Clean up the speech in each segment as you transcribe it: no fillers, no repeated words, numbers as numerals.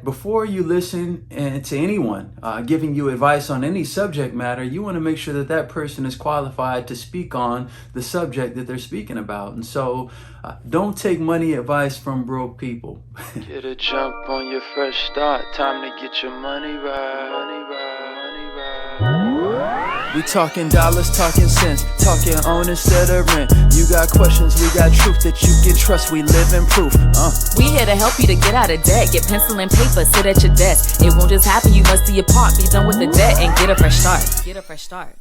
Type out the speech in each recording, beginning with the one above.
Before you listen to anyone giving you advice on any subject matter, you want to make sure that that person is qualified to speak on the subject that they're speaking about. And so don't take money advice from broke people. Get a jump on your fresh start. Time to get your money right. We talking dollars, talking cents, talking own instead of rent. You got questions, we got truth that you can trust. We live in proof. We here to help you to get out of debt. Get pencil and paper, sit at your desk. It won't just happen, you must do your part. Be done with the debt and get a fresh start. Get a fresh start.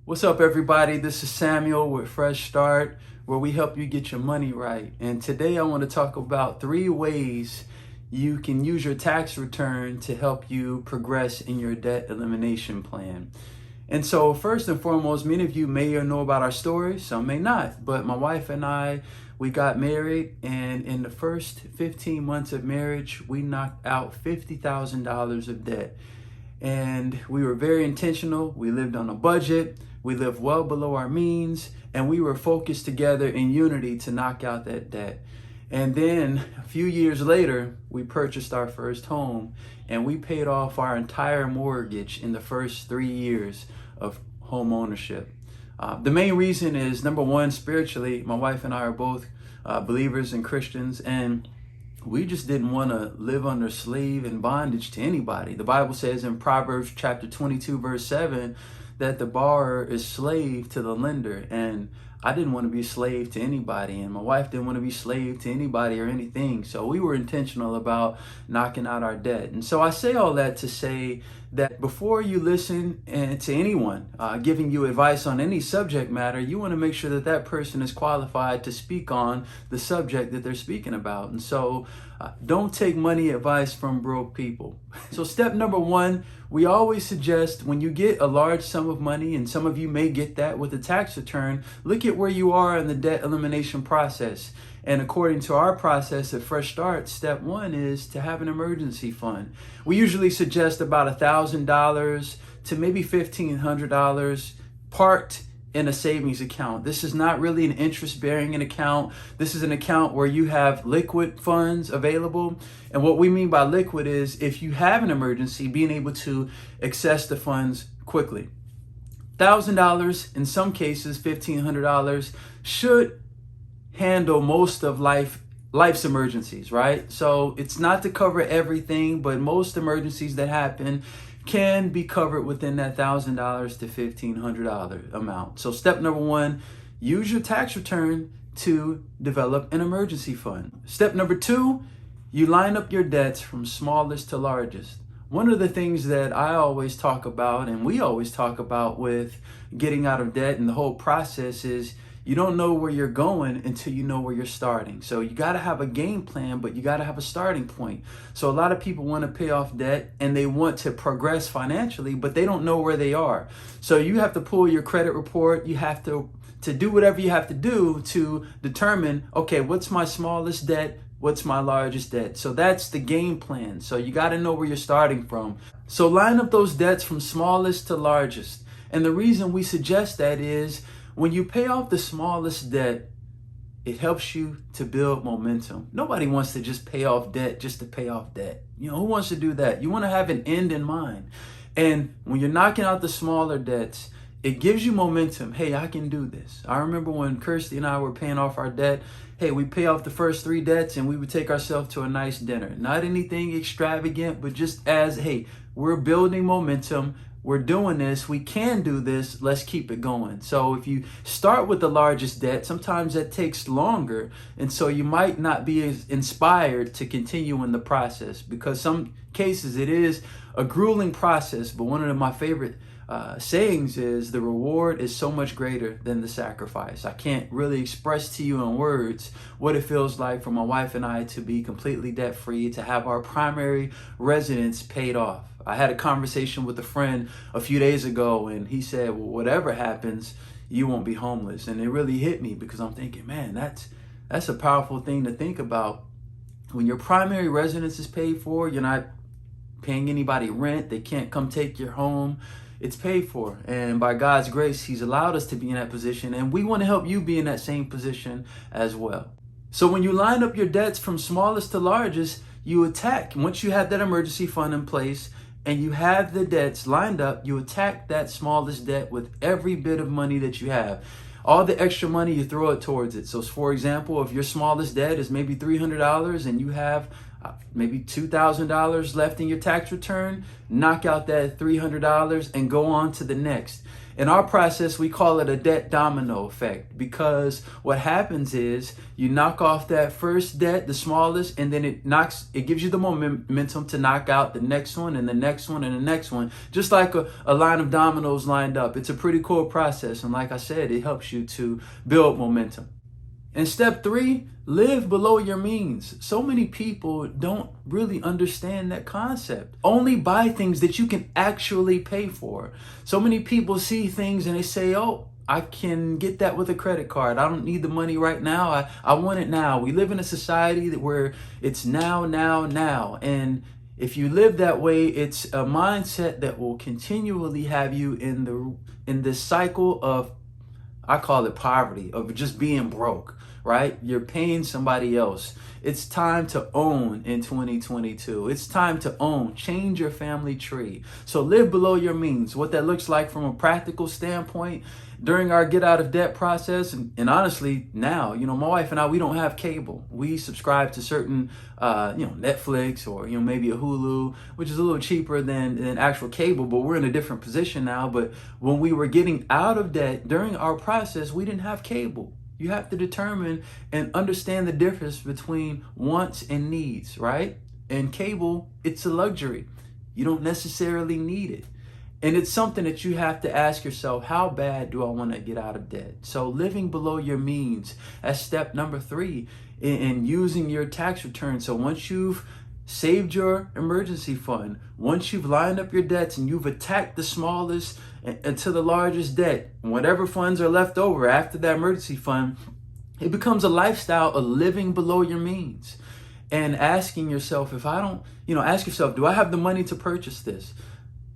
What's up, everybody? This is Samuel with Fresh Start, where we help you get your money right. And today I want to talk about 3 ways you can use your tax return to help you progress in your debt elimination plan. And so first and foremost, many of you may know about our story, some may not, but my wife and I, we got married, and in the first 15 months of marriage, we knocked out $50,000 of debt. And we were very intentional. We lived on a budget. We lived well below our means, and we were focused together in unity to knock out that debt. And then a few years later, we purchased our first home, and we paid off our entire mortgage in the first 3 years of home ownership. The main reason is, number one, spiritually, my wife and I are both believers and Christians, and we just didn't want to live under slave and bondage to anybody. The Bible says in Proverbs chapter 22, verse 7, that the borrower is slave to the lender. And I didn't want to be a slave to anybody, and my wife didn't want to be slave to anybody or anything. So we were intentional about knocking out our debt. And so I say all that to say that before you listen to anyone giving you advice on any subject matter, you want to make sure that that person is qualified to speak on the subject that they're speaking about. And so don't take money advice from broke people. So step number 1, we always suggest when you get a large sum of money, and some of you may get that with a tax return, look at where you are in the debt elimination process. And according to our process at Fresh Start, step 1 is to have an emergency fund. We usually suggest about $1,000 to maybe $1,500 parked in a savings account. This is not really an interest-bearing account. This is an account where you have liquid funds available. And what we mean by liquid is if you have an emergency, being able to access the funds quickly. $1,000, in some cases $1,500, should handle most of life's emergencies, right? So it's not to cover everything, but most emergencies that happen can be covered within that $1,000 to $1,500 amount. So step number 1, use your tax return to develop an emergency fund. Step number 2, you line up your debts from smallest to largest. One of the things that I always talk about, and we always talk about with getting out of debt and the whole process, is you don't know where you're going until you know where you're starting. So you got to have a game plan, but you got to have a starting point. So a lot of people want to pay off debt and they want to progress financially, but they don't know where they are. So you have to pull your credit report. You have to do whatever you have to do to determine, okay, what's my smallest debt? What's my largest debt? So that's the game plan. So you got to know where you're starting from. So line up those debts from smallest to largest. And the reason we suggest that is when you pay off the smallest debt, it helps you to build momentum. Nobody wants to just pay off debt just to pay off debt. You know, who wants to do that? You want to have an end in mind. And when you're knocking out the smaller debts, it gives you momentum. Hey, I can do this. I remember when Kirsty and I were paying off our debt. Hey, we pay off the first 3 debts and we would take ourselves to a nice dinner. Not anything extravagant, but just as, hey, we're building momentum. We're doing this, we can do this, let's keep it going. So if you start with the largest debt, sometimes that takes longer. And so you might not be as inspired to continue in the process, because some cases it is a grueling process. But one of my favorite sayings is the reward is so much greater than the sacrifice. I can't really express to you in words what it feels like for my wife and I to be completely debt free, to have our primary residence paid off. I had a conversation with a friend a few days ago, and he said, well, whatever happens, you won't be homeless. And it really hit me, because I'm thinking, man, that's a powerful thing to think about. When your primary residence is paid for, you're not paying anybody rent. They can't come take your home. It's paid for. And by God's grace, He's allowed us to be in that position. And we want to help you be in that same position as well. So when you line up your debts from smallest to largest, you attack. Once you have that emergency fund in place and you have the debts lined up, you attack that smallest debt with every bit of money that you have. All the extra money, you throw it towards it. So for example, if your smallest debt is maybe $300 and you have maybe $2,000 left in your tax return, knock out that $300 and go on to the next. In our process, we call it a debt domino effect, because what happens is you knock off that first debt, the smallest, and then it gives you the momentum to knock out the next one and the next one and the next one, just like a line of dominoes lined up. It's a pretty cool process. And like I said, it helps you to build momentum. And step 3, live below your means. So many people don't really understand that concept. Only buy things that you can actually pay for. So many people see things and they say, oh, I can get that with a credit card. I don't need the money right now. I want it now. We live in a society where it's now. And if you live that way, it's a mindset that will continually have you in this cycle of, I call it poverty, of just being broke, right? You're paying somebody else. It's time to own in 2022. It's time to own. Change your family tree. So live below your means. What that looks like from a practical standpoint during our get out of debt process, and honestly now, my wife and I, we don't have cable. We subscribe to certain Netflix or maybe a Hulu, which is a little cheaper than actual cable, but we're in a different position now. But when we were getting out of debt during our process, we didn't have cable. You have to determine and understand the difference between wants and needs, right? And cable, it's a luxury. You don't necessarily need it. And it's something that you have to ask yourself, how bad do I want to get out of debt? So living below your means as step number 3 in using your tax return. So once you've saved your emergency fund, once you've lined up your debts and you've attacked the smallest and to the largest debt, whatever funds are left over after that emergency fund, it becomes a lifestyle of living below your means and asking yourself, ask yourself, do I have the money to purchase this?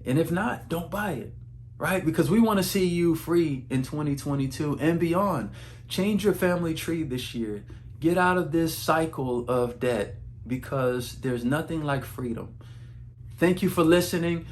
And if not, don't buy it, right? Because we want to see you free in 2022 and beyond. Change your family tree this year. Get out of this cycle of debt, because there's nothing like freedom. Thank you for listening.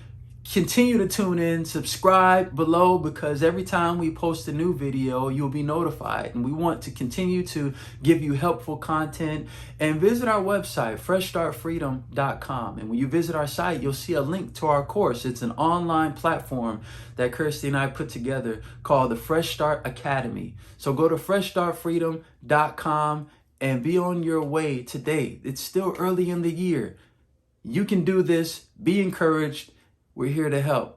Continue to tune in, subscribe below, because every time we post a new video, you'll be notified. And we want to continue to give you helpful content. And visit our website, freshstartfreedom.com. And when you visit our site, you'll see a link to our course. It's an online platform that Kirsty and I put together called the Fresh Start Academy. So go to freshstartfreedom.com and be on your way today. It's still early in the year. You can do this. Be encouraged. We're here to help.